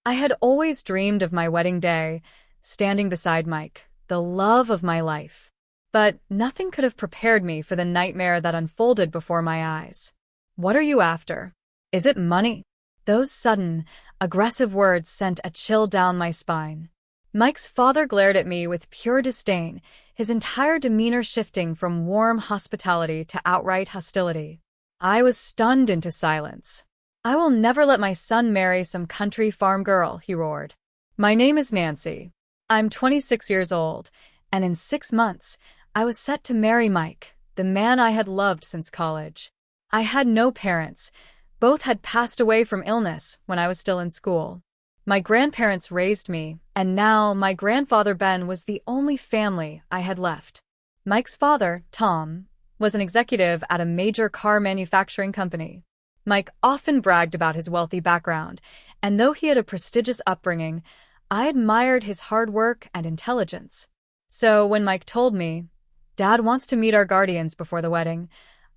I had always dreamed of my wedding day, standing beside Mike, the love of my life. But nothing could have prepared me for the nightmare that unfolded before my eyes. "What are you after? Is it money?" Those sudden, aggressive words sent a chill down my spine. Mike's father glared at me with pure disdain, his entire demeanor shifting from warm hospitality to outright hostility. I was stunned into silence. "I will never let my son marry some country farm girl," he roared. "My name is Nancy. I'm 26 years old, and in 6 months, I was set to marry Mike, the man I had loved since college. I had no parents. Both had passed away from illness when I was still in school. My grandparents raised me, and now my grandfather Ben was the only family I had left. Mike's father, Tom, was an executive at a major car manufacturing company. Mike often bragged about his wealthy background, and though he had a prestigious upbringing, I admired his hard work and intelligence. So when Mike told me, "Dad wants to meet our guardians before the wedding,"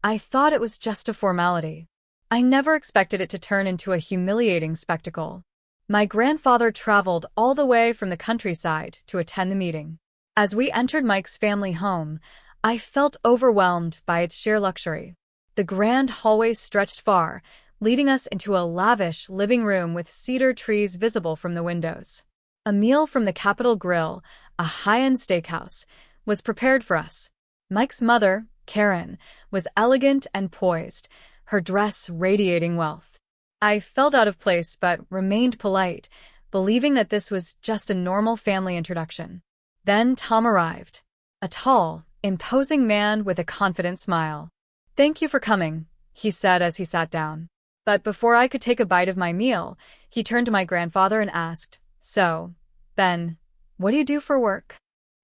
I thought it was just a formality. I never expected it to turn into a humiliating spectacle. My grandfather traveled all the way from the countryside to attend the meeting. As we entered Mike's family home, I felt overwhelmed by its sheer luxury. The grand hallway stretched far, leading us into a lavish living room with cedar trees visible from the windows. A meal from the Capitol Grill, a high-end steakhouse, was prepared for us. Mike's mother, Karen, was elegant and poised, her dress radiating wealth. I felt out of place but remained polite, believing that this was just a normal family introduction. Then Tom arrived, a tall, imposing man with a confident smile. "Thank you for coming," he said as he sat down. But before I could take a bite of my meal, he turned to my grandfather and asked, "So, Ben, what do you do for work?"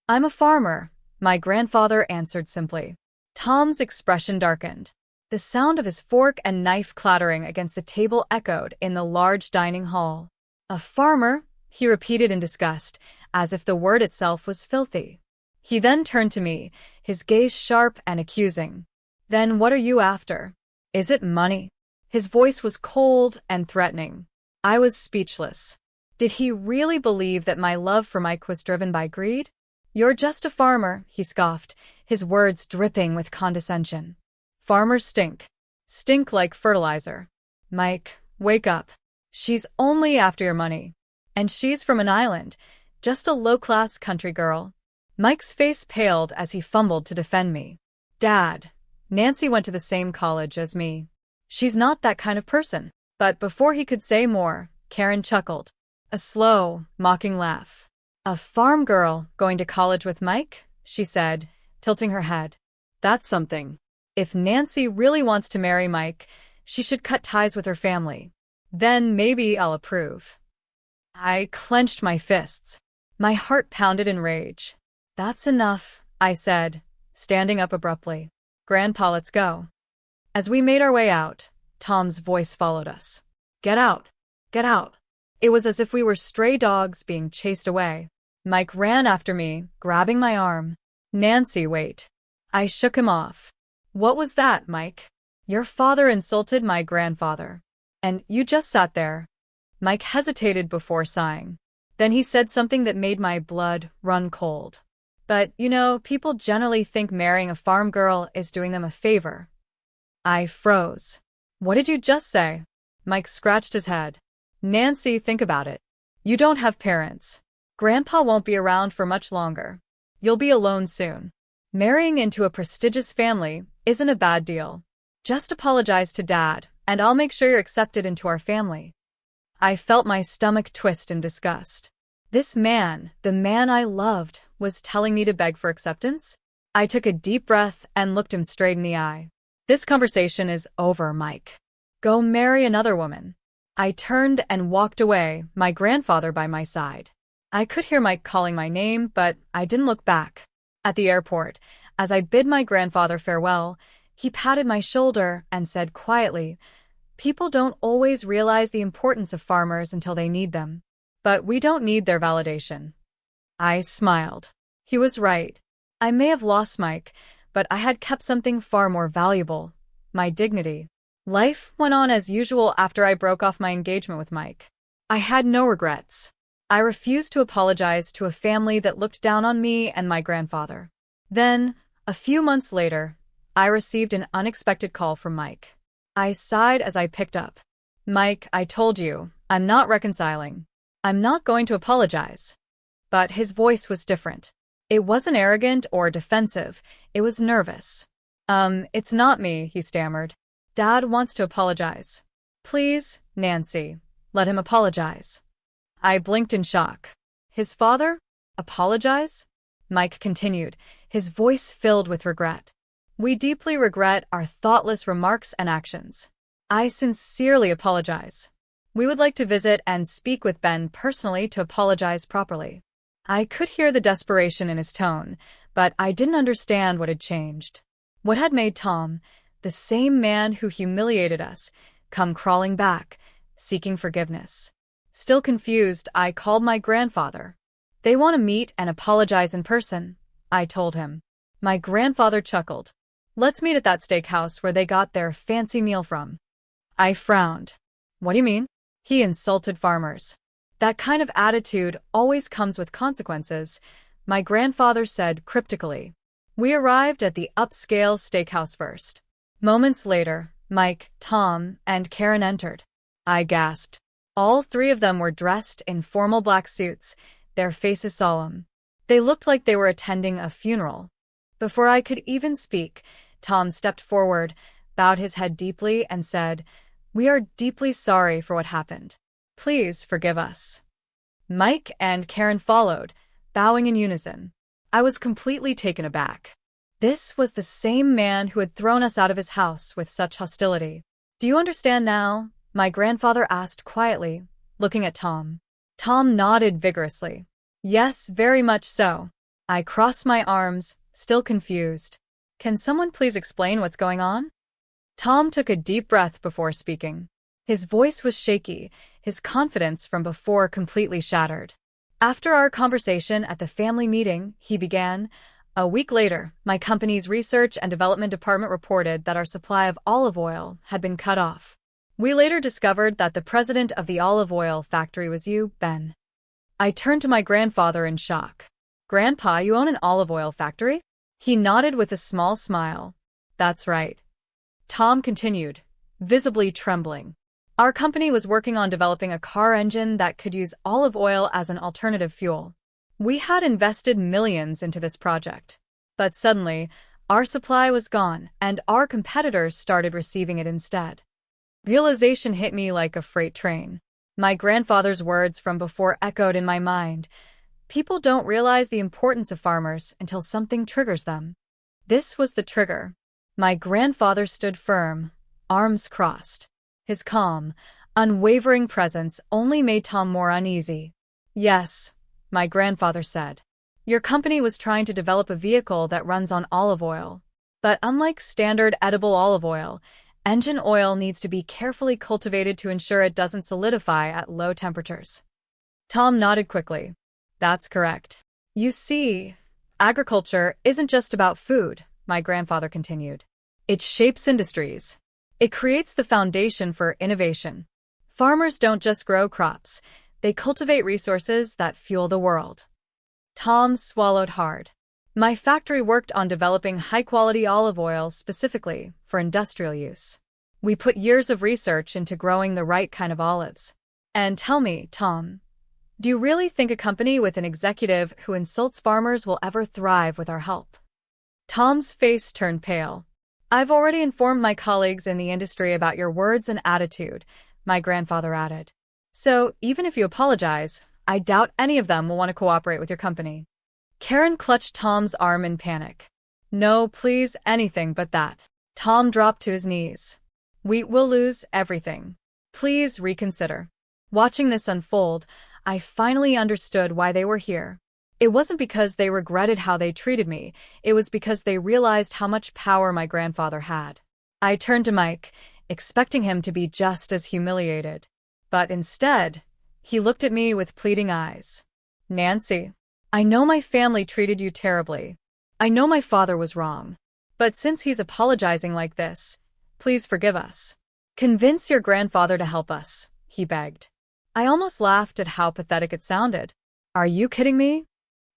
"I'm a farmer," my grandfather answered simply. Tom's expression darkened. The sound of his fork and knife clattering against the table echoed in the large dining hall. "A farmer?" he repeated in disgust, as if the word itself was filthy. He then turned to me, his gaze sharp and accusing. "Then what are you after? Is it money?" His voice was cold and threatening. I was speechless. Did he really believe that my love for Mike was driven by greed? "You're just a farmer," he scoffed, his words dripping with condescension. "Farmers stink. Stink like fertilizer. Mike, wake up. She's only after your money. And she's from an island, just a low-class country girl." Mike's face paled as he fumbled to defend me. "Dad, Nancy went to the same college as me. She's not that kind of person." But before he could say more, Karen chuckled. A slow, mocking laugh. "A farm girl going to college with Mike?" she said, tilting her head. "That's something. If Nancy really wants to marry Mike, she should cut ties with her family. Then maybe I'll approve." I clenched my fists. My heart pounded in rage. "That's enough," I said, standing up abruptly. "Grandpa, let's go." As we made our way out, Tom's voice followed us. "Get out! Get out!" It was as if we were stray dogs being chased away. Mike ran after me, grabbing my arm. "Nancy, wait." I shook him off. "What was that, Mike? Your father insulted my grandfather. And you just sat there." Mike hesitated before sighing. Then he said something that made my blood run cold. "But, people generally think marrying a farm girl is doing them a favor." I froze. "What did you just say?" Mike scratched his head. "Nancy, think about it. You don't have parents. Grandpa won't be around for much longer. You'll be alone soon. Marrying into a prestigious family isn't a bad deal. Just apologize to Dad, and I'll make sure you're accepted into our family." I felt my stomach twist in disgust. This man, the man I loved, was telling me to beg for acceptance? I took a deep breath and looked him straight in the eye. "This conversation is over, Mike. Go marry another woman." I turned and walked away, my grandfather by my side. I could hear Mike calling my name, but I didn't look back. At the airport, as I bid my grandfather farewell, he patted my shoulder and said quietly, "People don't always realize the importance of farmers until they need them. But we don't need their validation." I smiled. He was right. I may have lost Mike, but I had kept something far more valuable, my dignity. Life went on as usual after I broke off my engagement with Mike. I had no regrets. I refused to apologize to a family that looked down on me and my grandfather. Then, a few months later, I received an unexpected call from Mike. I sighed as I picked up. Mike, I told you, I'm not reconciling. I'm not going to apologize. But his voice was different. It wasn't arrogant or defensive, it was nervous. It's not me, he stammered. Dad wants to apologize. Please, Nancy, let him apologize. I blinked in shock. His father? Apologize? Mike continued, his voice filled with regret. We deeply regret our thoughtless remarks and actions. I sincerely apologize. We would like to visit and speak with Ben personally to apologize properly. I could hear the desperation in his tone, but I didn't understand what had changed. What had made Tom, the same man who humiliated us, come crawling back, seeking forgiveness? Still confused, I called my grandfather. They want to meet and apologize in person, I told him. My grandfather chuckled. Let's meet at that steakhouse where they got their fancy meal from. I frowned. What do you mean? He insulted farmers. That kind of attitude always comes with consequences, my grandfather said cryptically. We arrived at the upscale steakhouse first. Moments later, Mike, Tom, and Karen entered. I gasped. All three of them were dressed in formal black suits, their faces solemn. They looked like they were attending a funeral. Before I could even speak, Tom stepped forward, bowed his head deeply, and said, We are deeply sorry for what happened. Please forgive us. Mike and Karen followed, bowing in unison. I was completely taken aback. This was the same man who had thrown us out of his house with such hostility. Do you understand now? My grandfather asked quietly, looking at Tom. Tom nodded vigorously. Yes, very much so. I crossed my arms, still confused. Can someone please explain what's going on? Tom took a deep breath before speaking. His voice was shaky, his confidence from before completely shattered. After our conversation at the family meeting, he began, a week later, my company's research and development department reported that our supply of olive oil had been cut off. We later discovered that the president of the olive oil factory was you, Ben. I turned to my grandfather in shock. Grandpa, you own an olive oil factory? He nodded with a small smile. That's right. Tom continued, visibly trembling. Our company was working on developing a car engine that could use olive oil as an alternative fuel. We had invested millions into this project. But suddenly, our supply was gone, and our competitors started receiving it instead. Realization hit me like a freight train. My grandfather's words from before echoed in my mind. People don't realize the importance of farmers until something triggers them. This was the trigger. My grandfather stood firm, arms crossed. His calm, unwavering presence only made Tom more uneasy. Yes, my grandfather said. Your company was trying to develop a vehicle that runs on olive oil. But unlike standard edible olive oil, engine oil needs to be carefully cultivated to ensure it doesn't solidify at low temperatures. Tom nodded quickly. That's correct. You see, agriculture isn't just about food, my grandfather continued. It shapes industries. It creates the foundation for innovation. Farmers don't just grow crops, they cultivate resources that fuel the world. Tom swallowed hard. My factory worked on developing high-quality olive oil specifically for industrial use. We put years of research into growing the right kind of olives. And tell me, Tom, do you really think a company with an executive who insults farmers will ever thrive with our help? Tom's face turned pale. I've already informed my colleagues in the industry about your words and attitude, my grandfather added. So, even if you apologize, I doubt any of them will want to cooperate with your company. Karen clutched Tom's arm in panic. No, please, anything but that. Tom dropped to his knees. We will lose everything. Please reconsider. Watching this unfold, I finally understood why they were here. It wasn't because they regretted how they treated me, it was because they realized how much power my grandfather had. I turned to Mike, expecting him to be just as humiliated. But instead, he looked at me with pleading eyes. Nancy, I know my family treated you terribly. I know my father was wrong. But since he's apologizing like this, please forgive us. Convince your grandfather to help us, he begged. I almost laughed at how pathetic it sounded. Are you kidding me?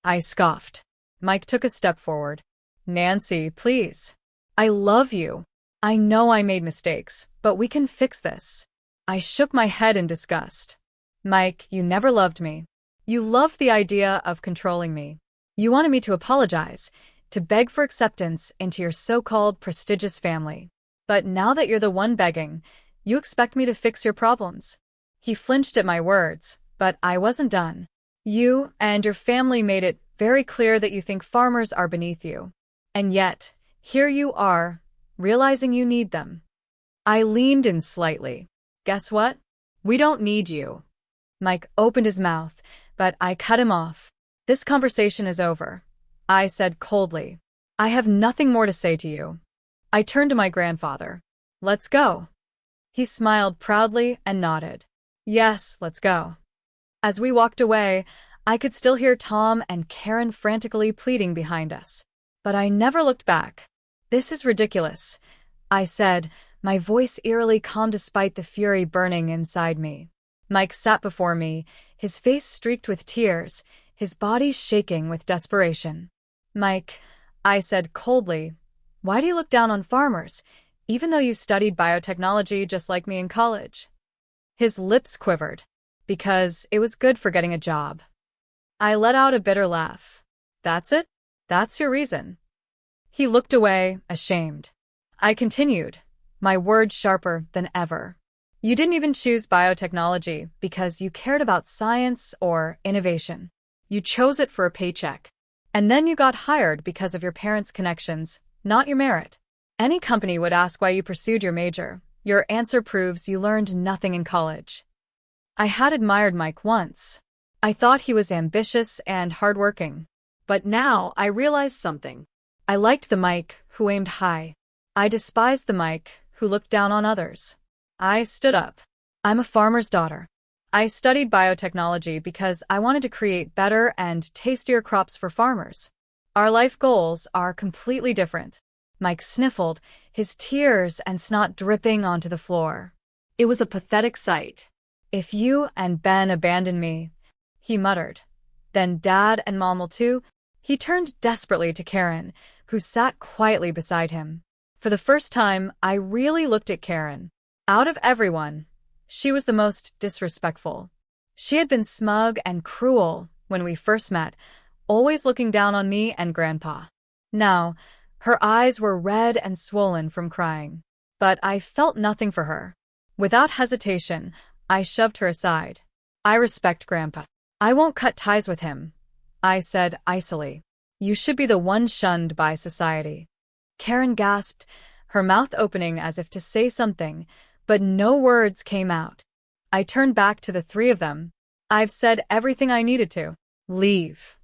I scoffed. Mike took a step forward. Nancy, please. I love you. I know I made mistakes, but we can fix this. I shook my head in disgust. Mike, you never loved me. You loved the idea of controlling me. You wanted me to apologize, to beg for acceptance into your so-called prestigious family. But now that you're the one begging, you expect me to fix your problems. He flinched at my words, but I wasn't done. You and your family made it very clear that you think farmers are beneath you. And yet, here you are, realizing you need them. I leaned in slightly. Guess what? We don't need you. Mike opened his mouth, but I cut him off. This conversation is over, I said coldly. I have nothing more to say to you. I turned to my grandfather. Let's go. He smiled proudly and nodded. Yes, let's go. As we walked away, I could still hear Tom and Karen frantically pleading behind us. But I never looked back. This is ridiculous, I said, my voice eerily calm despite the fury burning inside me. Mike sat before me, his face streaked with tears, his body shaking with desperation. Mike, I said coldly, why do you look down on farmers, even though you studied biotechnology just like me in college? His lips quivered. Because it was good for getting a job. I let out a bitter laugh. That's it? That's your reason? He looked away, ashamed. I continued, my words sharper than ever. You didn't even choose biotechnology because you cared about science or innovation. You chose it for a paycheck. And then you got hired because of your parents' connections, not your merit. Any company would ask why you pursued your major. Your answer proves you learned nothing in college. I had admired Mike once. I thought he was ambitious and hardworking. But now I realized something. I liked the Mike who aimed high. I despised the Mike who looked down on others. I stood up. I'm a farmer's daughter. I studied biotechnology because I wanted to create better and tastier crops for farmers. Our life goals are completely different. Mike sniffled, his tears and snot dripping onto the floor. It was a pathetic sight. If you and Ben abandon me, he muttered. Then Dad and Mom will too. He turned desperately to Karen, who sat quietly beside him. For the first time, I really looked at Karen. Out of everyone, she was the most disrespectful. She had been smug and cruel when we first met, always looking down on me and Grandpa. Now, her eyes were red and swollen from crying. But I felt nothing for her. Without hesitation, I shoved her aside. I respect Grandpa. I won't cut ties with him, I said icily. You should be the one shunned by society. Karen gasped, her mouth opening as if to say something, but no words came out. I turned back to the three of them. I've said everything I needed to. Leave.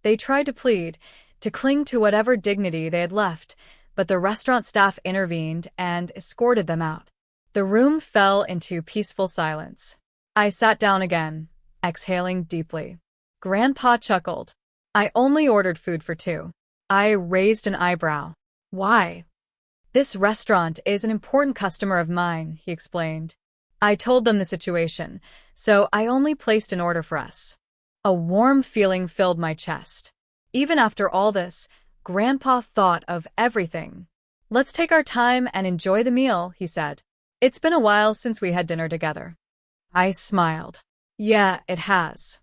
They tried to plead, to cling to whatever dignity they had left, but the restaurant staff intervened and escorted them out. The room fell into peaceful silence. I sat down again, exhaling deeply. Grandpa chuckled. I only ordered food for two. I raised an eyebrow. Why? This restaurant is an important customer of mine, he explained. I told them the situation, so I only placed an order for us. A warm feeling filled my chest. Even after all this, Grandpa thought of everything. Let's take our time and enjoy the meal, he said. It's been a while since we had dinner together. I smiled. Yeah, it has.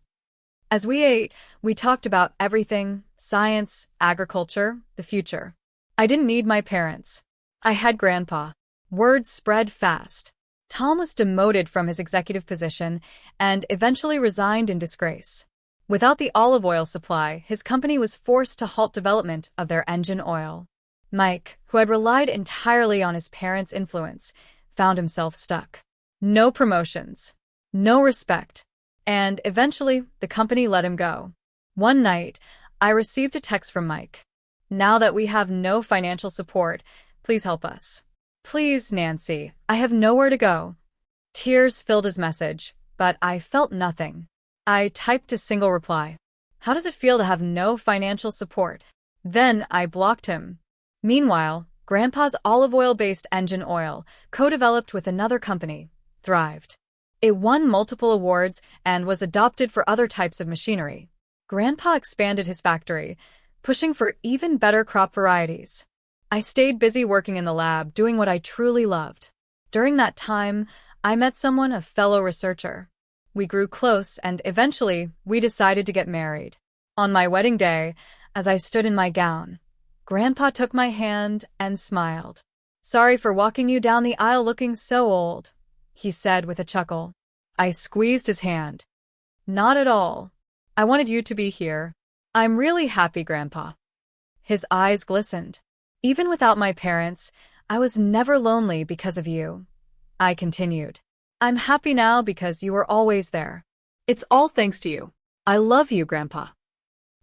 As we ate, we talked about everything, science, agriculture, the future. I didn't need my parents. I had Grandpa. Word spread fast. Tom was demoted from his executive position and eventually resigned in disgrace. Without the olive oil supply, his company was forced to halt development of their engine oil. Mike, who had relied entirely on his parents' influence, found himself stuck. No promotions, no respect, and eventually the company let him go. One night, I received a text from Mike. Now that we have no financial support, please help us. Please, Nancy, I have nowhere to go. Tears filled his message, but I felt nothing. I typed a single reply. How does it feel to have no financial support? Then I blocked him. Meanwhile, Grandpa's olive oil-based engine oil, co-developed with another company, thrived. It won multiple awards and was adopted for other types of machinery. Grandpa expanded his factory, pushing for even better crop varieties. I stayed busy working in the lab, doing what I truly loved. During that time, I met someone, a fellow researcher. We grew close, and eventually, we decided to get married. On my wedding day, as I stood in my gown, Grandpa took my hand and smiled. "Sorry for walking you down the aisle looking so old," he said with a chuckle. I squeezed his hand. "Not at all. I wanted you to be here. I'm really happy, Grandpa." His eyes glistened. "Even without my parents, I was never lonely because of you," I continued. "I'm happy now because you were always there. It's all thanks to you. I love you, Grandpa."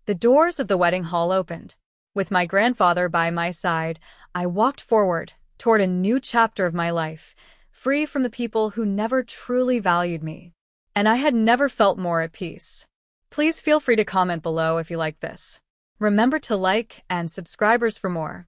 The doors of the wedding hall opened. With my grandfather by my side, I walked forward toward a new chapter of my life, free from the people who never truly valued me. And I had never felt more at peace. Please feel free to comment below if you like this. Remember to like and subscribe for more.